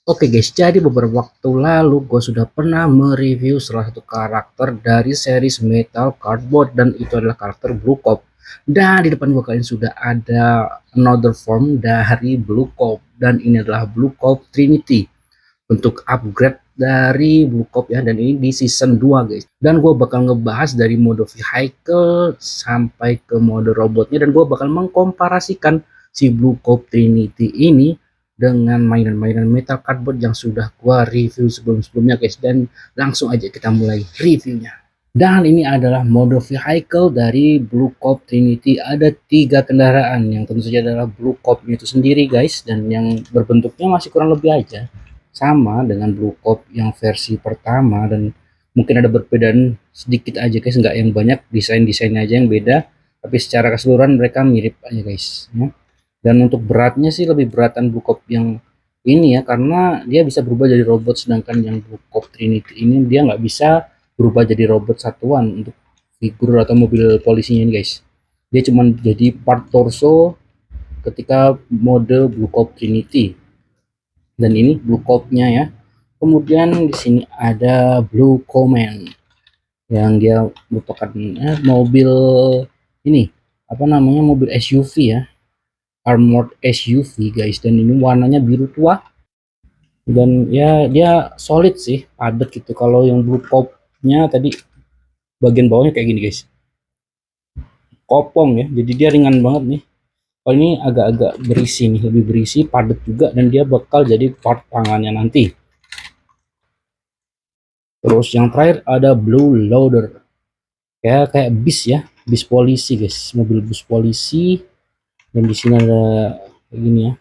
Oke guys, jadi beberapa waktu lalu gue sudah pernah mereview salah satu karakter dari series Metal Cardboard dan itu adalah karakter Blue Cop. Dan di depan gue kalian sudah ada another form dari Blue Cop dan ini adalah Blue Cop Trinity untuk upgrade dari Blue Cop ya, dan ini di season 2 guys. Dan gue bakal ngebahas dari mode vehicle sampai ke mode robotnya dan gue bakal mengkomparasikan si Blue Cop Trinity ini dengan mainan-mainan Metal Cardboard yang sudah gua review sebelum-sebelumnya guys, dan langsung aja kita mulai reviewnya. Dan ini adalah mode vehicle dari Blue Cop Trinity. Ada 3 kendaraan yang tentu saja adalah Blue Cop itu sendiri guys, dan yang berbentuknya masih kurang lebih aja sama dengan Blue Cop yang versi pertama, dan mungkin ada perbedaan sedikit aja guys, nggak yang banyak, desainnya aja yang beda, tapi secara keseluruhan mereka mirip aja guys ya. Dan untuk beratnya sih lebih beratan Blue Cop yang ini ya, karena dia bisa berubah jadi robot, sedangkan yang Blue Cop Trinity ini dia nggak bisa berubah jadi robot satuan untuk figur atau mobil polisinya ini guys. Dia cuma jadi part torso ketika mode Blue Cop Trinity. Dan ini Blue Cop-nya ya. Kemudian di sini ada Blue Command yang dia merupakan mobil ini apa namanya, mobil SUV ya, armored SUV guys, dan ini warnanya biru tua dan ya dia solid sih, padat gitu. Kalau yang Blue Cop-nya tadi bagian bawahnya kayak gini guys, kopong ya, jadi dia ringan banget nih. Kalau ini agak-agak berisi nih, lebih berisi, padat juga, dan dia bakal jadi part tangannya nanti. Terus yang terakhir ada Blue Loader, kayak bis ya, bis polisi guys, mobil bus polisi. Dan di sini ada kayak gini ya,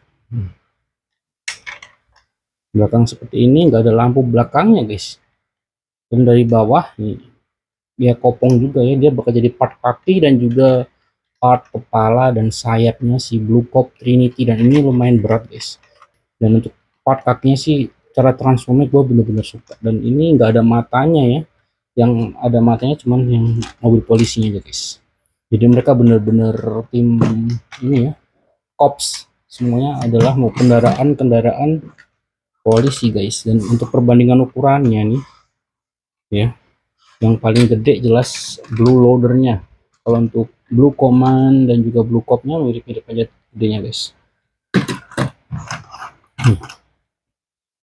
belakang seperti ini, nggak ada lampu belakangnya guys. Dan dari bawah nih dia kopong juga ya, dia bakal jadi part kaki dan juga part kepala dan sayapnya si Blue Cop Trinity, dan ini lumayan berat guys. Dan untuk part kakinya sih cara transformnya gue bener-bener suka, dan ini nggak ada matanya ya, yang ada matanya cuman yang mobil polisinya aja guys. Jadi mereka bener-bener tim ini ya, cops, semuanya adalah mau kendaraan-kendaraan polisi guys. Dan untuk perbandingan ukurannya nih ya, yang paling gede jelas Blue Loadernya. Kalau untuk Blue Command dan juga Blue Cop-nya mirip-mirip aja gedenya guys.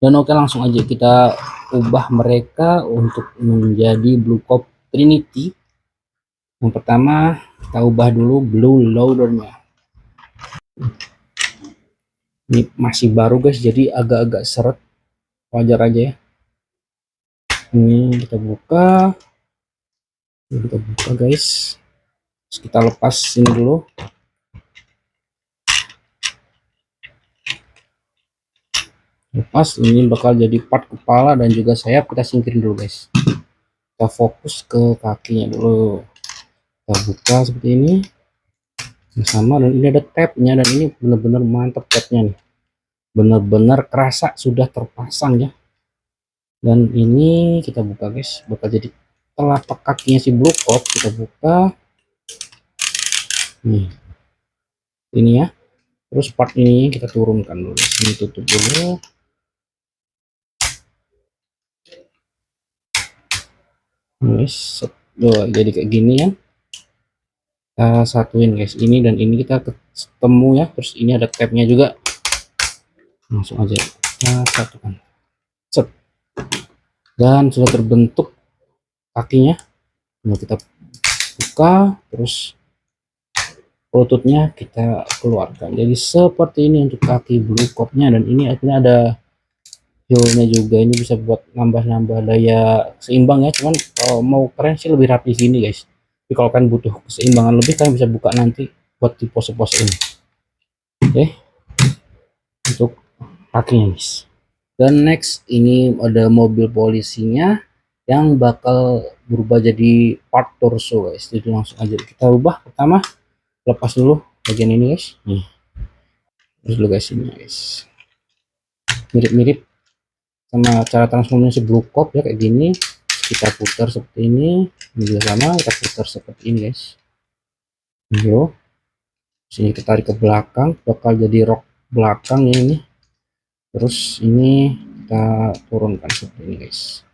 Dan oke, langsung aja kita ubah mereka untuk menjadi Blue Cop Trinity. Yang pertama kita ubah dulu Blue Loadernya. Ini masih baru guys, jadi agak-agak seret, wajar aja ya. Ini kita buka guys. Terus kita lepas ini dulu. Lepas, ini bakal jadi part kepala dan juga sayap, kita singkirin dulu guys. Kita fokus ke kakinya dulu, kita buka seperti ini sama, dan ini ada tabnya, dan ini benar-benar mantap tabnya nih, benar-benar kerasa sudah terpasang ya. Dan ini kita buka guys, bakal jadi telapak kakinya si Blue Cop. Kita buka nih, ini ya. Terus part ini kita turunkan dulu, ini tutup dulu. Guys, jadi kayak gini ya. Kita satuin guys, ini dan ini kita ketemu ya. Terus ini ada tabnya juga, langsung aja kita satukan. Set. Dan sudah terbentuk kakinya. Nah, kita buka, terus lututnya kita keluarkan. Jadi seperti ini untuk kaki Blue Cop-nya, dan ini akhirnya ada heel-nya juga. Ini bisa buat nambah-nambah daya seimbang ya. Cuman kalau mau keren sih lebih rapi sini guys. Tapi kalau kan butuh keseimbangan lebih, kalian bisa buka nanti buat di pose-pose ini. Oke, untuk kakinya guys. Dan next, ini ada mobil polisinya yang bakal berubah jadi part torso guys. Jadi langsung aja kita ubah. Pertama, lepas dulu bagian ini guys. Terus dulu guys, ini guys, mirip-mirip sama cara transformasi Blue Cop ya, kayak gini. Kita putar seperti ini juga sama, kita putar seperti ini guys. Yo, sini kita tarik ke belakang, bakal jadi rok belakang ini. Terus ini kita turunkan seperti ini guys,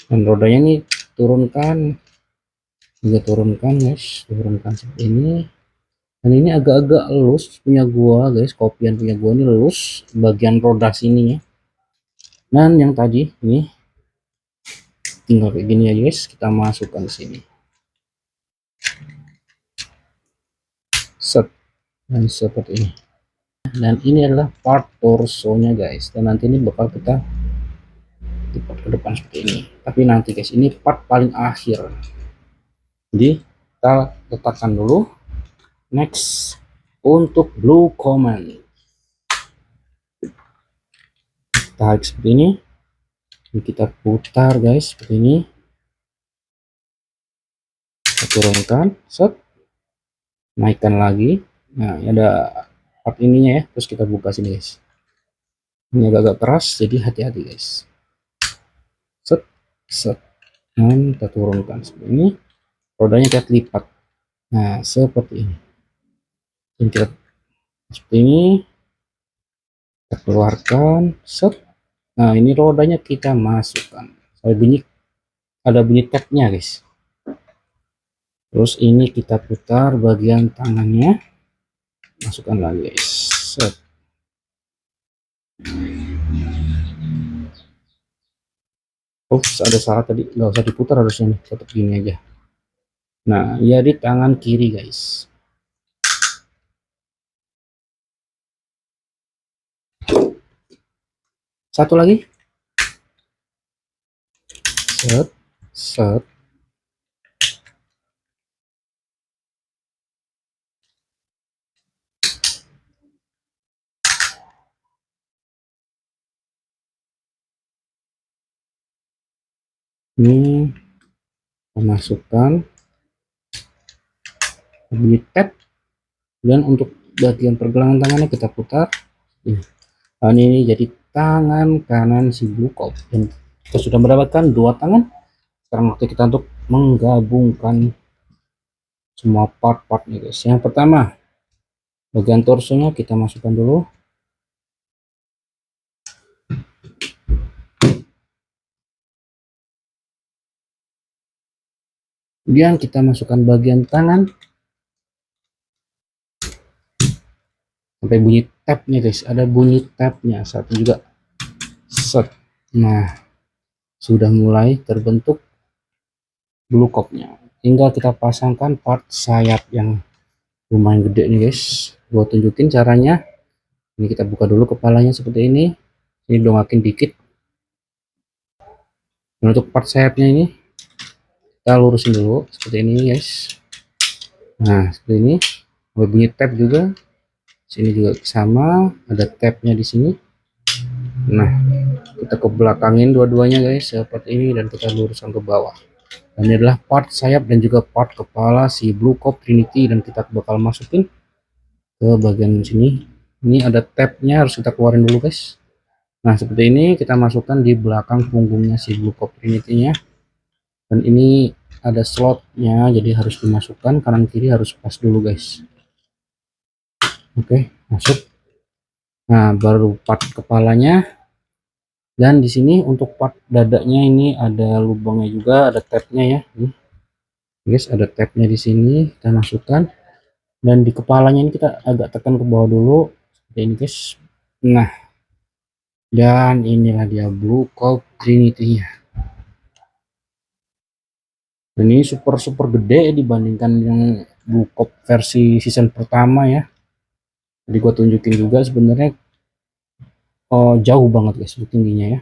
dan rodanya ini turunkan juga, turunkan guys, turunkan seperti ini. Dan ini agak-agak lus punya gua guys, kopian punya gua ini lus bagian roda sini ya. Dan yang tadi ini tinggal kayak gini ya guys, kita masukkan di sini, set, dan seperti ini. Dan ini adalah part torsonya guys, dan nanti ini bakal kita lipat ke depan seperti ini. Tapi nanti guys, ini part paling akhir, jadi kita letakkan dulu. Next, untuk blue command, tarik seperti ini, kita putar guys seperti ini, kita turunkan, set, naikkan lagi. Nah, ini ada part ininya ya, terus kita buka sini guys, ini agak-agak keras jadi hati-hati guys, set, set, dan kita turunkan seperti ini, rodanya kita lipat. Nah, seperti ini, dan kita seperti ini, kita keluarkan, set. Nah, ini rodanya kita masukkan, ada bunyi tabnya guys. Terus ini kita putar bagian tangannya, masukkan lagi guys, set. Ups, ada salah tadi, nggak usah diputar harusnya nih, tetap gini aja. Nah, ya di tangan kiri guys. Satu lagi, set, set. Ini memasukkan bunyi tab, dan untuk bagian pergelangan tangannya kita putar. Nah, ini jadi tangan kanan si Blue Cop, dan kita sudah mendapatkan dua tangan. Sekarang waktu kita untuk menggabungkan semua part-partnya guys. Yang pertama, bagian torsonya kita masukkan dulu. Kemudian kita masukkan bagian tangan sampai bunyi tabnya guys, ada bunyi tabnya satu juga, set. Nah, sudah mulai terbentuk blue copnya, tinggal kita pasangkan part sayap yang lumayan gede nih guys. Gua tunjukin caranya. Ini kita buka dulu kepalanya seperti ini dongakin dikit. Nah, untuk part sayapnya ini kita lurusin dulu seperti ini guys. Nah, seperti ini, bunyi tab juga sini juga sama, ada tabnya di sini. Nah, kita ke belakangin dua-duanya guys seperti ini, dan kita luruskan ke bawah. Dan ini adalah part sayap dan juga part kepala si Blue Cop Trinity, dan kita bakal masukin ke bagian sini. Ini ada tabnya, harus kita keluarin dulu guys. Nah, seperti ini kita masukkan di belakang punggungnya si Blue Cop Trinity nya, dan ini ada slotnya, jadi harus dimasukkan kanan kiri, harus pas dulu guys. Oke, masuk. Nah, baru part kepalanya. Dan di sini untuk part dadanya ini ada lubangnya juga, ada tabnya ya. Nih, guys, ada tabnya di sini, kita masukkan. Dan di kepalanya ini kita agak tekan ke bawah dulu, seperti ini guys. Nah, dan inilah dia Blue Cop Trinity nya. Ini super gede dibandingkan yang Blue Cop versi season pertama ya. Jadi gua tunjukin juga sebenarnya jauh banget guys tingginya ya.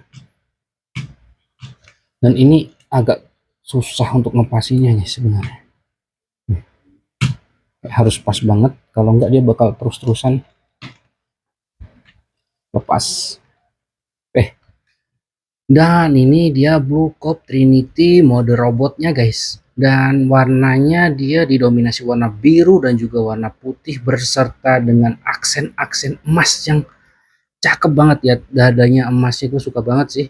Dan ini agak susah untuk ngepasinya nih sebenarnya. Harus pas banget, kalau enggak dia bakal terus-terusan lepas. Dan ini dia Blue Cop Trinity mode robotnya guys, dan warnanya dia didominasi warna biru dan juga warna putih berserta dengan aksen-aksen emas yang cakep banget ya. Dadanya emasnya gue suka banget sih,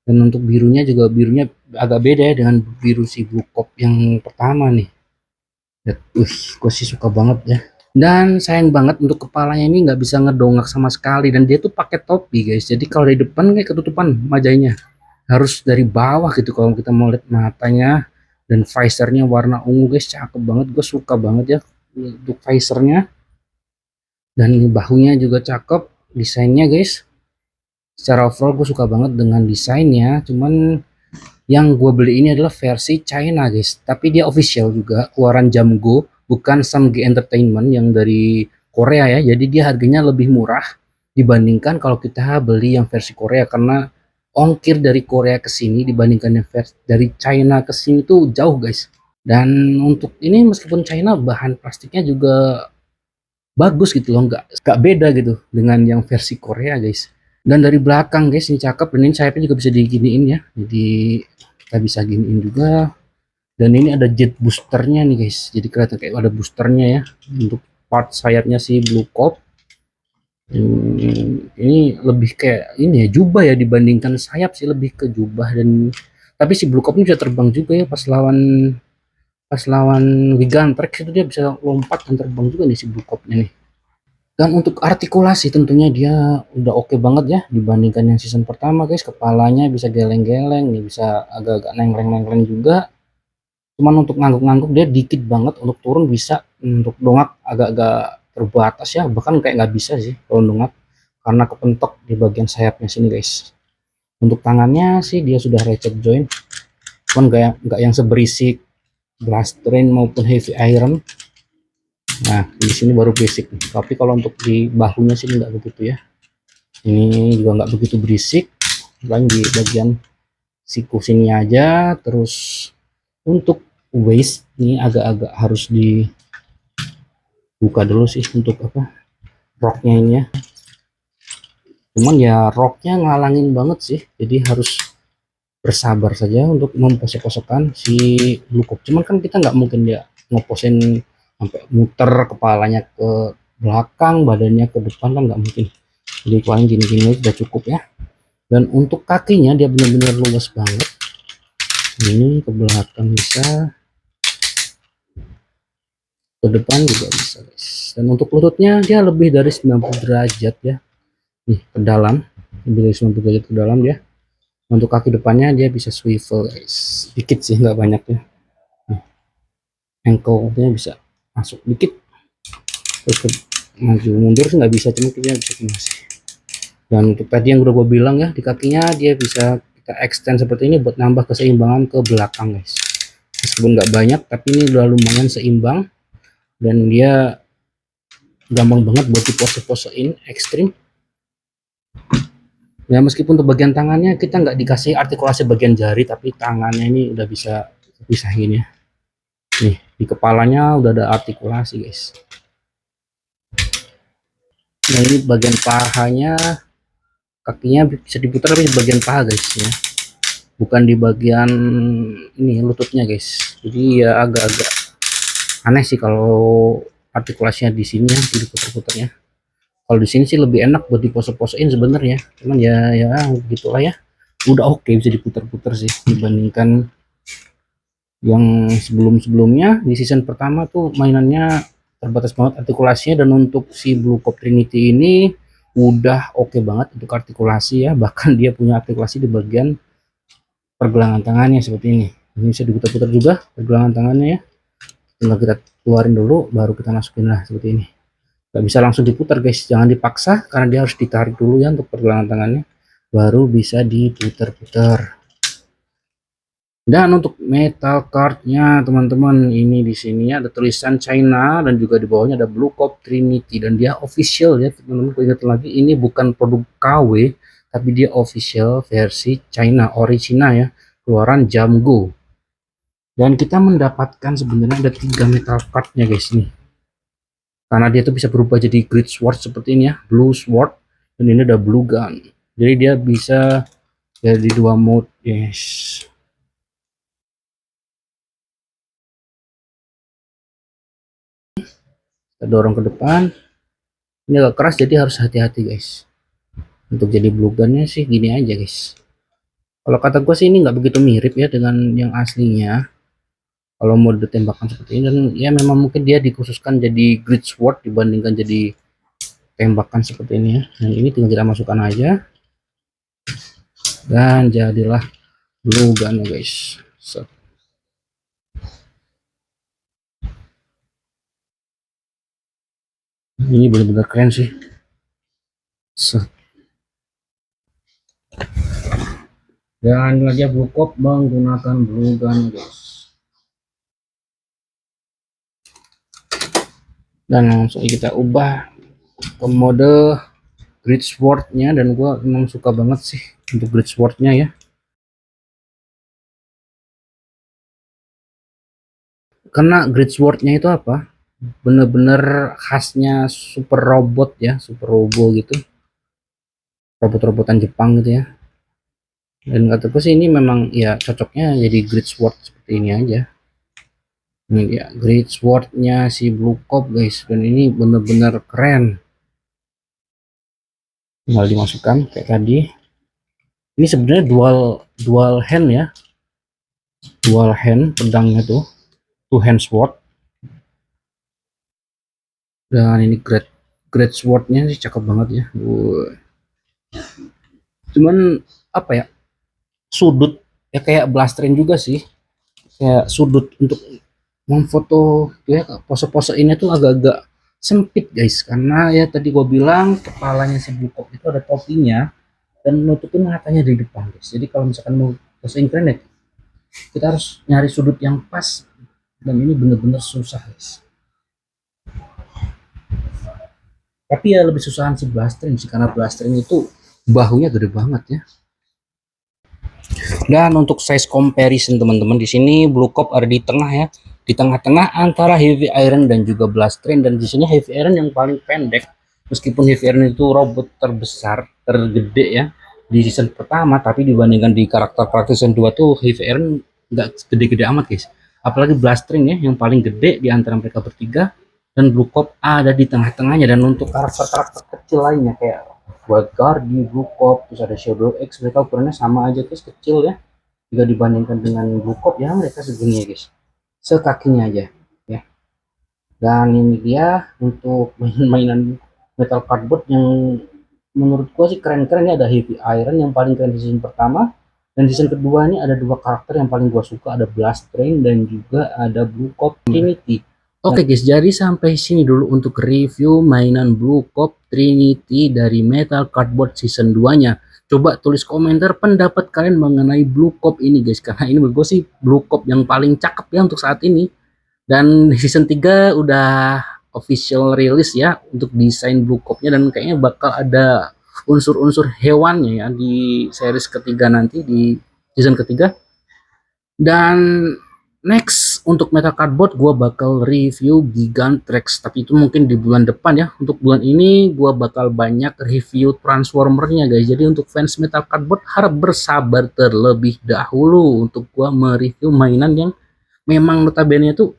dan untuk birunya juga birunya agak beda ya dengan biru si Blue Cop yang pertama nih. Gue sih suka banget ya. Dan sayang banget untuk kepalanya ini nggak bisa ngedongak sama sekali, dan dia tuh pakai topi guys, jadi kalau dari depan kayak ketutupan wajahnya, harus dari bawah gitu kalau kita mau lihat matanya. Dan visornya warna ungu guys, cakep banget, gue suka banget ya untuk visornya. Dan bahunya juga cakep, desainnya guys. Secara overall gue suka banget dengan desainnya. Cuman yang gue beli ini adalah versi China guys, tapi dia official juga, keluaran Jamgo, bukan Samgi Entertainment yang dari Korea ya. Jadi dia harganya lebih murah dibandingkan kalau kita beli yang versi Korea, karena ongkir dari Korea ke sini dibandingkan yang versi dari China ke sini tuh jauh guys. Dan untuk ini meskipun China, bahan plastiknya juga bagus gitu loh, nggak beda gitu dengan yang versi Korea guys. Dan dari belakang guys ini cakep, dan ini sayapnya juga bisa diginiin ya, jadi kita bisa giniin juga. Dan ini ada jet boosternya nih guys, jadi kelihatan kayak ada boosternya ya untuk part sayapnya si Blue Cop. Ini lebih kayak ini ya, jubah ya, dibandingkan sayap sih lebih ke jubah. Dan tapi si Blue Cop ini bisa terbang juga ya, pas lawan Gigantrex itu dia bisa lompat dan terbang juga nih si Blue Cop nih. Dan untuk artikulasi tentunya dia udah oke banget ya dibandingkan yang season pertama guys. Kepalanya bisa geleng-geleng nih, bisa agak-agak nengleng-nengleng juga. Cuman untuk ngangguk-ngangguk dia dikit banget, untuk turun bisa, untuk dongak agak-agak terbatas ya, bahkan kayak nggak bisa sih kalau dongak karena kepentok di bagian sayapnya sini guys. Untuk tangannya sih dia sudah ratchet joint, cuman nggak yang seberisik Blast Train maupun Heavy Iron. Nah di sini baru basic, tapi kalau untuk di bahunya sih nggak begitu ya. Ini juga nggak begitu berisik, paling di bagian siku sini aja. Terus untuk waist ini agak-agak harus dibuka dulu sih untuk apa, roknya ini ya. Cuman ya roknya ngalangin banget sih, jadi harus bersabar saja untuk memposek-posekan si Blue Cop. Cuman kan kita nggak mungkin dia ngeposin sampai muter kepalanya ke belakang, badannya ke depan, kan nggak mungkin. Jadi paling gini-gini sudah cukup ya. Dan untuk kakinya dia benar-benar luas banget, ini ke belakang bisa, ke depan juga bisa guys. Dan untuk lututnya dia lebih dari 90 derajat ya, nih ke dalam, lebih dari 90 derajat ke dalam dia. Untuk kaki depannya dia bisa swivel guys, dikit sih nggak banyak ya. Ankle-nya bisa masuk dikit, terus ke maju mundur sih nggak bisa, cuma dia bisa masih. Dan untuk tadi yang udah gue bilang ya, di kakinya dia bisa kita extend seperti ini buat nambah keseimbangan ke belakang guys. Meskipun nggak banyak, tapi ini udah lumayan seimbang. Dan dia gampang banget buat dipose-posein ekstrim ya. Meskipun untuk bagian tangannya kita nggak dikasih artikulasi bagian jari, tapi tangannya ini udah bisa pisahin ya. Nih di kepalanya udah ada artikulasi guys. Nah ini bagian pahanya, kakinya bisa diputar tapi di bagian paha guys ya, bukan di bagian ini lututnya guys. Jadi ya agak-agak aneh sih kalau artikulasinya di sini ya, diputar-putarnya. Kalau di sini sih lebih enak buat dipose-posein sebenarnya, cuman ya gitulah ya. Udah oke bisa diputar-putar sih dibandingkan yang sebelum-sebelumnya. Di season pertama tuh mainannya terbatas banget artikulasinya, dan untuk si Blue Cop Trinity ini udah oke banget untuk artikulasi ya. Bahkan dia punya artikulasi di bagian pergelangan tangannya seperti ini. Ini bisa diputar-putar juga pergelangan tangannya ya. Tinggal kita keluarin dulu baru kita masukin lah seperti ini. Gak bisa langsung diputar guys, jangan dipaksa karena dia harus ditarik dulu ya untuk pergelangan tangannya, baru bisa diputar-putar. Dan untuk metal cardnya teman-teman, ini di sini ada tulisan China dan juga di bawahnya ada Blue Cop Trinity, dan dia official ya teman-teman. Ingat lagi, ini bukan produk KW tapi dia official versi China, original ya, keluaran Jamgo. Dan kita mendapatkan sebenarnya ada 3 metal cardnya guys nih, karena dia tuh bisa berubah jadi Great Sword seperti ini ya, Blue Sword, dan ini ada Blue Gun. Jadi dia bisa jadi 2 mode guys. Kita dorong ke depan, ini agak keras jadi harus hati-hati guys. Untuk jadi Blue Gunnya sih gini aja guys. Kalau kata gue sih ini nggak begitu mirip ya dengan yang aslinya, kalau mode tembakan seperti ini. Dan ya memang mungkin dia dikhususkan jadi grid sword dibandingkan jadi tembakan seperti ini ya. Nah ini tinggal kita masukkan aja dan jadilah blue gun ya guys. Ini benar-benar keren sih. Dan lagi blue cop menggunakan blue gun guys. Dan langsung kita ubah ke mode grid swordnya, dan gua memang suka banget sih untuk grid swordnya ya, karena grid swordnya itu apa, bener-bener khasnya super robot ya, super robo gitu, robot-robotan Jepang gitu ya. Dan kataku sih ini memang ya cocoknya jadi grid sword seperti ini aja. Ini dia grid swordnya si blue cop guys, dan ini bener-bener keren. Tinggal dimasukkan kayak tadi. Ini sebenarnya dual hand ya, dual hand pedangnya tuh, two hand sword. Dan ini great swordnya sih cakep banget ya. Cuman apa ya, sudut ya kayak blasterin juga sih, kayak sudut untuk memfoto ya, pose-pose ini tuh agak-agak sempit guys, karena ya tadi gua bilang kepalanya si Blue Cop itu ada topinya dan nutupin matanya di depan guys. Jadi kalau misalkan mau posein keren ya, kita harus nyari sudut yang pas, dan ini bener-bener susah guys. Tapi ya lebih susahan si blasterin sih, karena blasterin itu bahunya gede banget ya. Dan untuk size comparison teman-teman, di sini Blue Cop ada di tengah ya, di tengah-tengah antara Heavy Iron dan juga Blasterin. Dan di sini Heavy Iron yang paling pendek, meskipun Heavy Iron itu robot terbesar, tergede ya di season pertama, tapi dibandingkan di karakter season 2 tuh Heavy Iron nggak gede-gede amat guys. Apalagi Blasterin ya yang paling gede di antara mereka bertiga, dan Blue Cop ada di tengah-tengahnya. Dan untuk karakter-karakter kecil lainnya kayak Wild Guardian, Blue Cop, terus ada Shadow X, mereka ukurannya sama aja guys, kecil ya jika dibandingkan dengan Blue Cop ya, mereka segini ya guys, sekakinya aja ya. Dan ini dia untuk mainan Metal Cardboard yang menurut gua sih keren-keren ya. Ada Heavy Iron yang paling keren di season pertama, dan season kedua ini ada dua karakter yang paling gua suka, ada Blastrain dan juga ada Blue Cop Trinity. Oke guys, jadi sampai sini dulu untuk review mainan Blue Cop Trinity dari Metal Cardboard season 2-nya. Coba tulis komentar pendapat kalian mengenai Blue Cop ini guys, karena ini menurut gue sih Blue Cop yang paling cakep ya untuk saat ini. Dan di season 3 udah official rilis ya untuk desain Blue Cop-nya, dan kayaknya bakal ada unsur-unsur hewannya ya di series ketiga nanti, di season ketiga. Dan next untuk Metal Cardboard gue bakal review Gigantrex, tapi itu mungkin di bulan depan ya. Untuk bulan ini gue bakal banyak review Transformernya guys, jadi untuk fans Metal Cardboard harap bersabar terlebih dahulu untuk gue mereview mainan yang memang notabene itu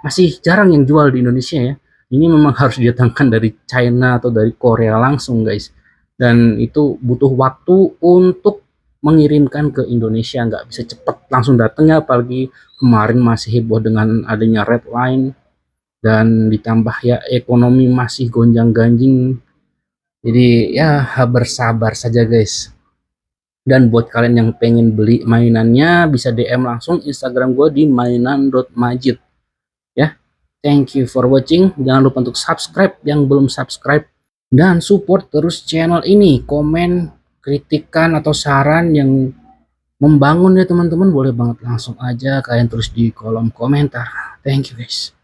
masih jarang yang jual di Indonesia ya. Ini memang harus didatangkan dari China atau dari Korea langsung guys, dan itu butuh waktu untuk mengirimkan ke Indonesia, nggak bisa cepet langsung datangnya, apalagi kemarin masih heboh dengan adanya red line, dan ditambah ya ekonomi masih gonjang-ganjing. Jadi ya bersabar saja guys. Dan buat kalian yang pengen beli mainannya bisa DM langsung Instagram gue di mainan.majid ya. Thank you for watching, jangan lupa untuk subscribe yang belum subscribe, dan support terus channel ini. Komen, kritikan atau saran yang membangun ya teman-teman, boleh banget langsung aja kalian tulis di kolom komentar. Thank you guys.